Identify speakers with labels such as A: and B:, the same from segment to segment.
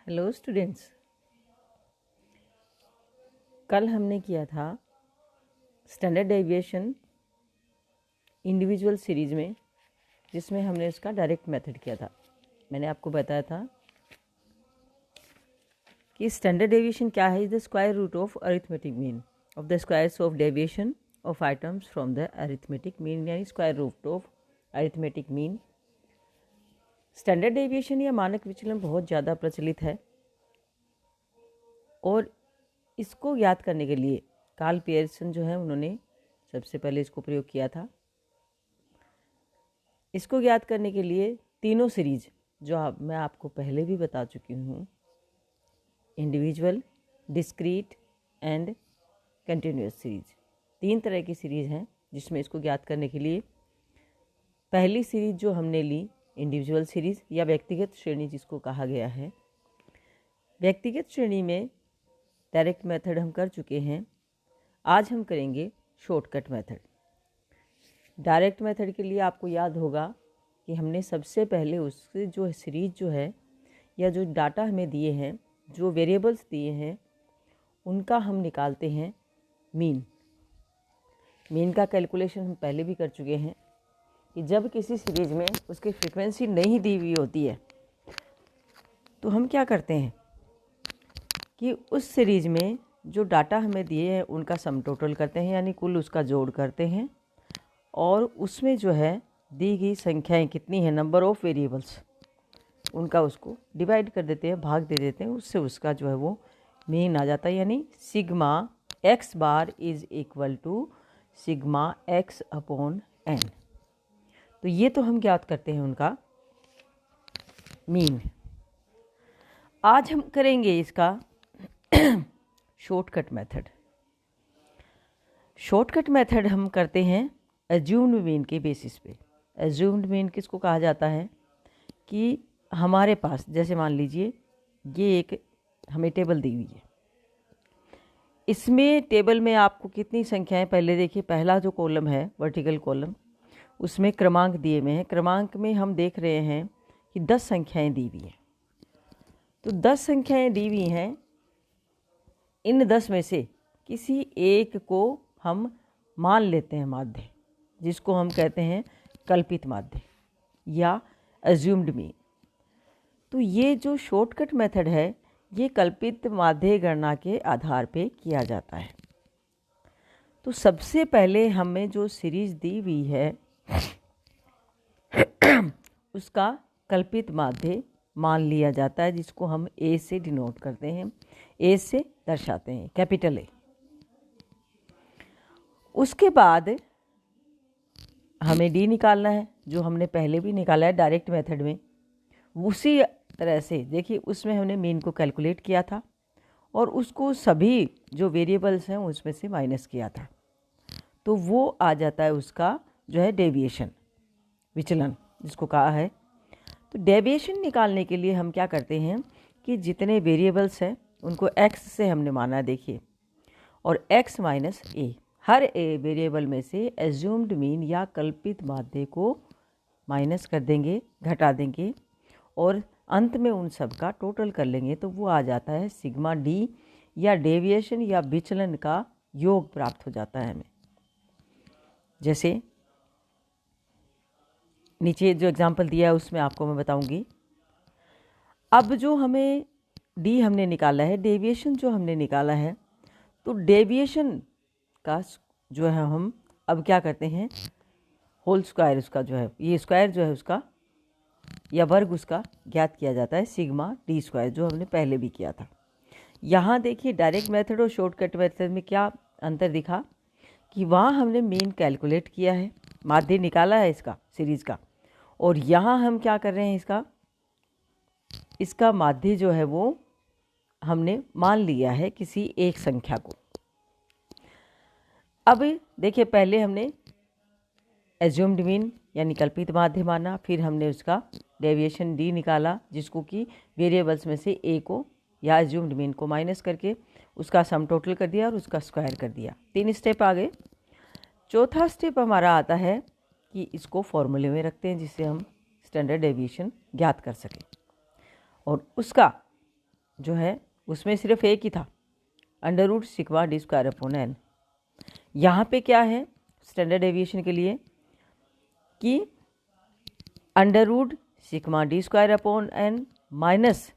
A: Hello students, कल हमने किया था स्टैंडर्ड डेविएशन इंडिविजुअल सीरीज में, जिसमें हमने उसका डायरेक्ट मेथड किया था। मैंने आपको बताया था कि स्टैंडर्ड डेविएशन क्या है। Is the square root of arithmetic mean of the squares of deviation of items from the arithmetic mean, यानी square root of arithmetic mean. Standard deviation या मानक विचलन बहुत ज़्यादा प्रचलित है और इसको याद करने के लिए कार्ल पियर्सन जो है उन्होंने सबसे पहले इसको प्रयोग किया था। इसको याद करने के लिए तीनों सीरीज जो मैं आपको पहले भी बता चुकी हूँ, individual, discrete and continuous series, तीन तरह की सीरीज हैं जिसमें इसको याद करने के लिए पहली सीरीज जो हमने ली इंडिविजुअल सीरीज या व्यक्तिगत श्रेणी जिसको कहा गया है। व्यक्तिगत श्रेणी में डायरेक्ट मेथड हम कर चुके हैं। आज हम करेंगे शॉर्टकट मेथड। डायरेक्ट मेथड के लिए आपको याद होगा कि हमने सबसे पहले उससे जो सीरीज जो है या जो डाटा हमें दिए हैं, जो वेरिएबल्स दिए हैं, उनका हम निकालते हैं मीन। मीन का कैलकुलेशन हम पहले भी कर चुके हैं कि जब किसी सीरीज में उसकी फ्रीक्वेंसी नहीं दी हुई होती है तो हम क्या करते हैं कि उस सीरीज में जो डाटा हमें दिए हैं उनका सम टोटल करते हैं, यानी कुल उसका जोड़ करते हैं, और उसमें जो है दी गई संख्याएं कितनी हैं, नंबर ऑफ़ वेरिएबल्स, उनका उसको डिवाइड कर देते हैं, भाग दे देते हैं, उससे उसका जो है वो मीन आ जाता है। यानी sigma x bar is equal to sigma x upon n. तो ये तो हम ज्ञात करते हैं उनका मीन। आज हम करेंगे इसका शॉर्टकट मेथड। शॉर्टकट मेथड हम करते हैं एज्यूम्ड मीन के बेसिस पे। एज्यूम्ड मीन किसको कहा जाता है कि हमारे पास, जैसे मान लीजिए ये एक हमें टेबल दी हुई है, इसमें टेबल में आपको कितनी संख्याएं, पहले देखिए पहला जो कॉलम है वर्टिकल कॉलम, उसमें क्रमांक दिए हुए हैं। क्रमांक में हम देख रहे हैं कि 10 संख्याएं दी हुई हैं। तो 10 संख्याएं दी हुई हैं, इन 10 में से किसी एक को हम मान लेते हैं माध्य, जिसको हम कहते हैं कल्पित माध्य या एज्यूम्ड मीन। तो ये जो शॉर्टकट मेथड है ये कल्पित माध्य गणना के आधार पे किया जाता है। तो सबसे पहले हमें जो सीरीज दी हुई है उसका कल्पित माध्य मान लिया जाता है, जिसको हम ए से डिनोट करते हैं, ए से दर्शाते हैं, कैपिटल ए। उसके बाद हमें डी निकालना है, जो हमने पहले भी निकाला है डायरेक्ट मेथड में। उसी तरह से देखिए उसमें हमने मीन को कैलकुलेट किया था और उसको सभी जो वेरिएबल्स हैं उसमें से माइनस किया था, तो वो आ जाता है उसका जो है डेविएशन, विचलन जिसको कहा है। तो डेविएशन निकालने के लिए हम क्या करते हैं कि जितने वेरिएबल्स हैं उनको x से हमने माना, देखिए, और x minus A, her a variable में से एज्यूम्ड मीन या कल्पित माध्य को माइनस कर देंगे, घटा देंगे, और अंत में उन सब का टोटल कर लेंगे, तो वो आ जाता है सिग्मा डी, या डेविएशन या विचलन का योग प्राप्त हो जाता है हमें। जैसे नीचे जो एग्जाम्पल दिया है उसमें आपको मैं बताऊंगी। अब जो हमें डी हमने निकाला है, डेविएशन जो हमने निकाला है, तो डेविएशन का जो है हम अब क्या करते हैं, होल स्क्वायर उसका जो है, ये स्क्वायर जो है उसका या वर्ग उसका ज्ञात किया जाता है सिग्मा डी स्क्वायर, जो हमने पहले भी किया था। यहाँ देखिए डायरेक्ट मेथड और शॉर्टकट मेथड में क्या अंतर दिखा कि वहाँ हमने मीन कैलकुलेट किया है, माध्य निकाला है इसका सीरीज का, और यहाँ हम क्या कर रहे हैं, इसका माध्य जो है वो हमने मान लिया है किसी एक संख्या को। अब देखिए पहले हमने एज्यूम्ड मीन यानी कल्पित माध्य माना, फिर हमने उसका डेविएशन डी निकाला, जिसको कि वेरिएबल्स में से ए को या एज्यूम्ड मीन को माइनस करके उसका सम टोटल कर दिया और उसका स्क्वायर कर दिया। 3 स्टेप आ गए। चौथा स्टेप हमारा आता है कि इसको फॉर्मूले में रखते हैं जिससे हम स्टैंडर्ड डेविएशन ज्ञात कर सकें, और उसका जो है उसमें सिर्फ एक ही था, under root sigma d square upon n. यहाँ पे क्या है स्टैंडर्ड डेविएशन के लिए कि under root sigma d square upon n minus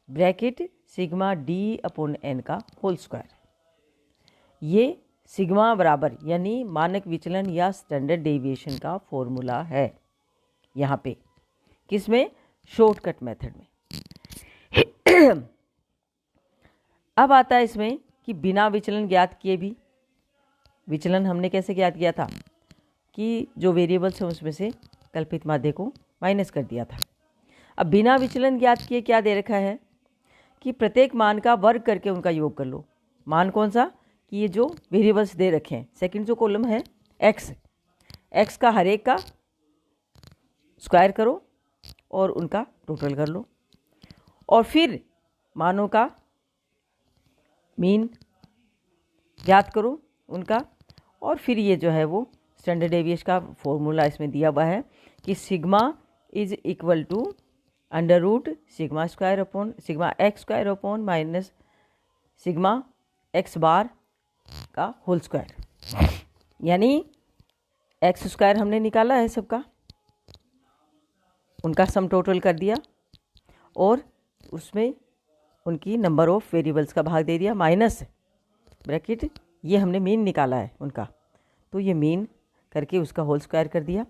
A: bracket sigma d upon n का होल स्क्वायर। ये सिग्मा बराबर यानी मानक विचलन या स्टैंडर्ड डेविएशन का फॉर्मूला है यहाँ पे, किसमें, शॉर्टकट मेथड में। अब आता है इसमें कि बिना विचलन ज्ञात किए भी, विचलन हमने कैसे ज्ञात किया था कि जो वेरिएबल्स हैं उसमें से कल्पित माध्य को माइनस कर दिया था। अब बिना विचलन ज्ञात किए क्या दे रखा है कि प्रत्येक मान का वर्ग करके उनका योग कर लो। मान कौन सा, कि ये जो वेरिएबल्स दे रखे हैं, सेकंड जो कॉलम है एक्स का हर एक का स्क्वायर करो और उनका टोटल कर लो, और फिर मानों का मीन ज्ञात करो उनका, और फिर ये जो है वो स्टैंडर्ड डेविएशन का फॉर्मूला इसमें दिया हुआ है कि sigma is equal to under root sigma square upon sigma x square upon minus sigma x bar का होल स्क्वायर। यानी एक्स स्क्वायर हमने निकाला है सबका, उनका सम टोटल कर दिया और उसमें उनकी नंबर ऑफ वेरिएबल्स का भाग दे दिया, माइनस ब्रैकेट ये हमने मीन निकाला है उनका, तो ये मीन करके उसका होल स्क्वायर कर दिया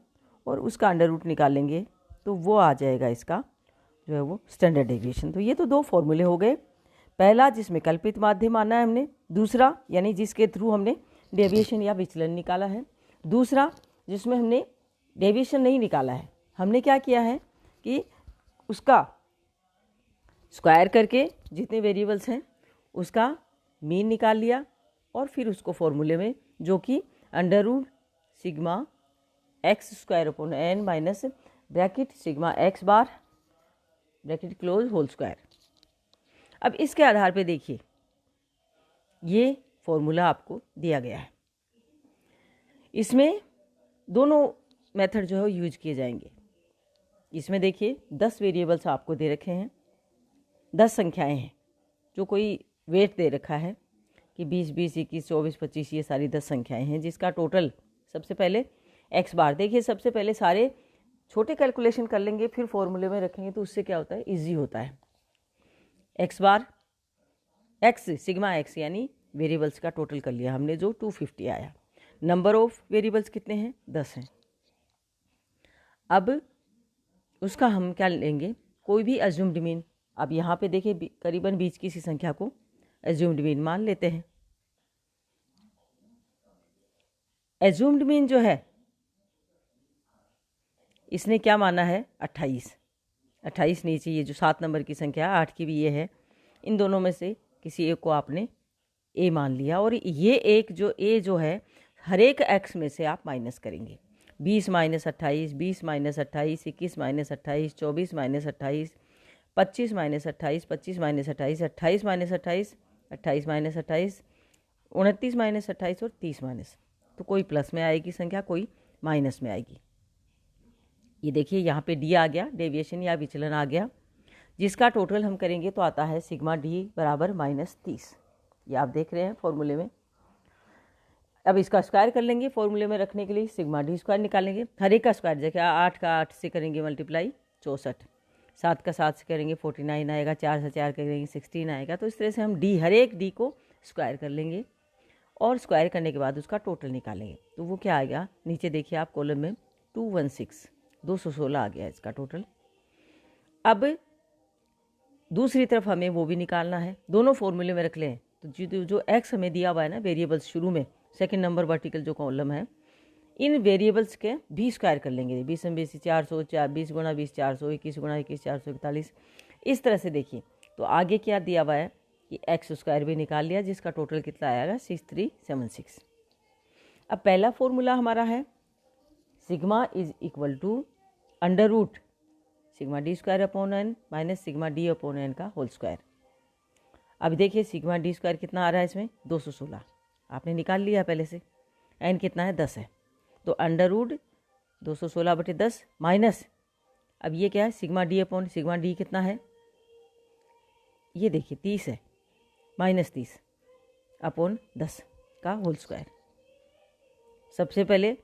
A: और उसका अंडर रूट निकालेंगे तो वो आ जाएगा इसका जो है वो स्टैंडर्ड डेविएशन। तो ये तो दो फॉर्मूले हो गए, पहला जिसमें कल्पित माध्य माना है हमने, दूसरा यानी जिसके थ्रू हमने डेविएशन या विचलन निकाला है, दूसरा जिसमें हमने डेविएशन नहीं निकाला है, हमने क्या किया है कि उसका स्क्वायर करके जितने वेरिएबल्स हैं उसका मीन निकाल लिया और फिर उसको फॉर्मूले में जो कि under root sigma x square upon n minus bracket sigma x bar bracket close whole square. अब इसके आधार पे देखिए ये फॉर्मूला आपको दिया गया है, इसमें दोनों मेथड जो है यूज किए जाएंगे। इसमें देखिए 10 वेरिएबल्स आपको दे रखे हैं, 10 संख्याएं हैं, जो कोई वेट दे रखा है कि 20, 20, 21, 24, 25 ये सारी 10 संख्याएं हैं जिसका टोटल सबसे पहले एक्स बार। देखिए सबसे पहले सारे छोटे कैलकुलेशन कर लेंगे फिर फॉर्मूले में रखेंगे तो उससे क्या होता है, इजी होता है। एक्स बार एक्स सिग्मा एक्स यानी वेरिएबल्स का टोटल कर लिया हमने जो 250 आया। नंबर ऑफ वेरिएबल्स कितने हैं, 10 हैं। अब उसका हम क्या लेंगे, कोई भी अज्यूम्ड मीन। अब यहाँ पे देखिए करीबन 20 की सी संख्या को अज्यूम्ड मीन मान लेते हैं। अज्यूम्ड मीन जो है इसने क्या माना है, 28 नीचे ये जो 7 नंबर की संख्या 8 की भी ये है, इन दोनों में से किसी एक को आपने ए मान लिया और ये एक जो ए जो है हर एक एक्स में से आप माइनस करेंगे। 20 minus 28, 20 minus 28, 21 minus 28, 24 minus 28, 25 minus 28, 25 minus 28, 28 minus 28, 28 minus 28, 29 minus 28 और 30 माइनस। तो कोई प्लस में आएगी संख्या, कोई माइनस में आएगी। ये देखिए यहाँ पे डी आ गया, डेविएशन या विचलन आ गया, जिसका टोटल हम करेंगे तो आता है सिग्मा डी बराबर -30। ये आप देख रहे हैं फॉर्मूले में। अब इसका स्क्वायर कर लेंगे फॉर्मूले में रखने के लिए, सिग्मा डी स्क्वायर निकालेंगे। हर एक का स्क्वायर जैसे 8 का 8 से करेंगे मल्टीप्लाई 64, 7 का 7 से करेंगे 49 आएगा, 4 से 4 करेंगे 16 आएगा। तो इस तरह से हम डी हर एक डी को स्क्वायर कर लेंगे और स्क्वायर करने के बाद उसका टोटल निकालेंगे। तो वो क्या आएगा, नीचे देखिए आप कॉलम में 216 आ गया इसका टोटल। अब दूसरी तरफ हमें वो भी निकालना है, दोनों फॉर्मूले में रख लें। तो जो एक्स हमें दिया हुआ है ना वेरिएबल्स शुरू में, सेकंड नंबर वर्टिकल जो कॉलम है, इन वेरिएबल्स के भी स्क्वायर कर लेंगे। 20 में 20 400, 20 गुणा 20 400, 21 गुणा 21 441। इस तरह से देखिए तो आगे क्या दिया हुआ है कि एक्स स्क्वायर भी निकाल लिया जिसका टोटल कितना आएगा 6376। अब पहला फॉर्मूला हमारा है sigma is equal to under root sigma d square upon n minus sigma d upon n का होल स्क्वायर। अब देखिए सिग्मा डी स्क्वायर कितना आ रहा है इसमें 216, आपने निकाल लिया पहले से। एन कितना है 10 है, तो अंडर रूट 216/10 माइनस, अब ये क्या है sigma d upon sigma D कितना है ये देखिए 30 है, -30 अपॉन 10 का होल स्क्वायर। सबसे पहले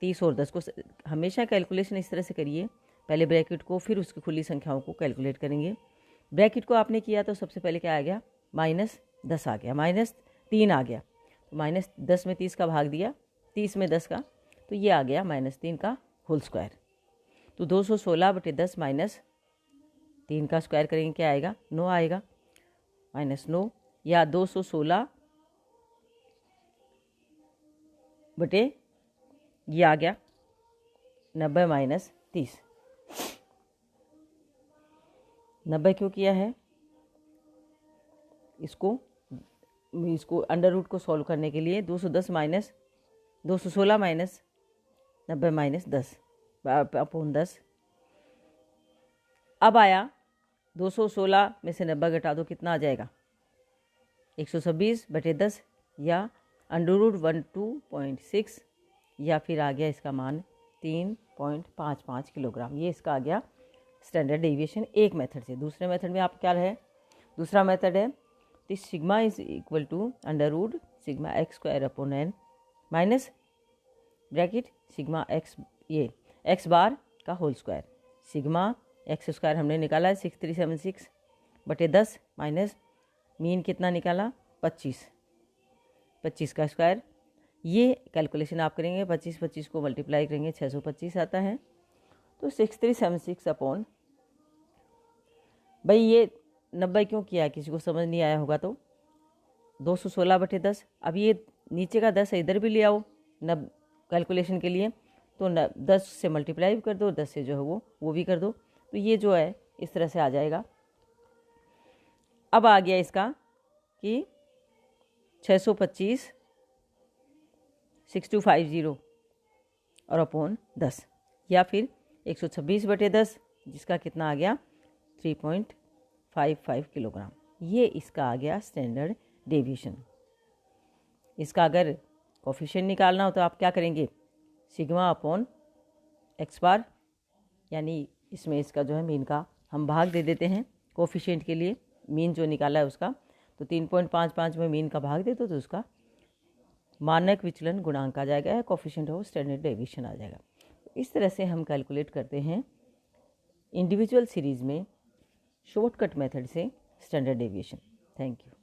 A: 30 और 10 को हमेशा कैलकुलेशन इस तरह से करिए, पहले ब्रैकेट को फिर उसकी खुली संख्याओं को कैलकुलेट करेंगे। ब्रैकेट को आपने किया तो सबसे पहले क्या आ गया, -10 आ गया, -3 आ गया, तो -10 में 30 का भाग दिया, 30 में 10 का, तो ये आ गया -3 का होल स्क्वायर। तो 216/10 -3 का स्क्वायर करेंगे क्या आएगा, 9 आएगा, -9 या 216 ये आ गया 90 - 30। 90 क्यों किया है, इसको अंडर रूट को सॉल्व करने के लिए 216 -90 - 10 अपॉन 10। अब आया 216 में से 90 घटा दो, कितना आ जाएगा, 126/10 या √12.6 या फिर आ गया इसका मान 3.55 किलोग्राम। ये इसका आ गया स्टैंडर्ड डेविएशन एक मेथड से। दूसरे मेथड में आप क्या है, दूसरा मेथड है तो sigma is equal to √sigma x² upon n minus bracket sigma x, ये x बार का होल स्क्वायर, सिग्मा x² हमने निकाला है 6376/10 माइनस मीन कितना निकाला 25 का स्क्वायर। ये कैलकुलेशन आप करेंगे, 25 को मल्टीप्लाई करेंगे 625 आता है, तो 6376 अपॉन, भाई ये 90 क्यों किया है, किसी को समझ नहीं आया होगा तो 216/10। अब ये नीचे का 10 इधर भी ले आओ कैलकुलेशन के लिए, तो 10 से मल्टीप्लाई भी कर दो, 10 से जो है वो भी कर दो, तो ये जो है इस तरह से आ जाएगा। अब आ गया इसका कि 625 6250 और अपॉन 10 या फिर 126/10 जिसका कितना आ गया 3.55 किलोग्राम। ये इसका आ गया स्टैंडर्ड डेविएशन। इसका अगर कोफिशिएंट निकालना हो तो आप क्या करेंगे, सिग्मा अपॉन x बार, यानी इसमें इसका जो है मीन का हम भाग दे देते हैं कोफिशिएंट के लिए, मीन जो निकाला है उसका, तो 3.55 में मीन का भाग दे दो तो उसका मानक विचलन गुणांक आ जाएगा, या कोफिशिएंट हो स्टैंडर्ड डेविएशन आ जाएगा। इस तरह से हम कैलकुलेट करते हैं इंडिविजुअल सीरीज़ में शॉर्टकट मेथड से स्टैंडर्ड डेविएशन। Thank you.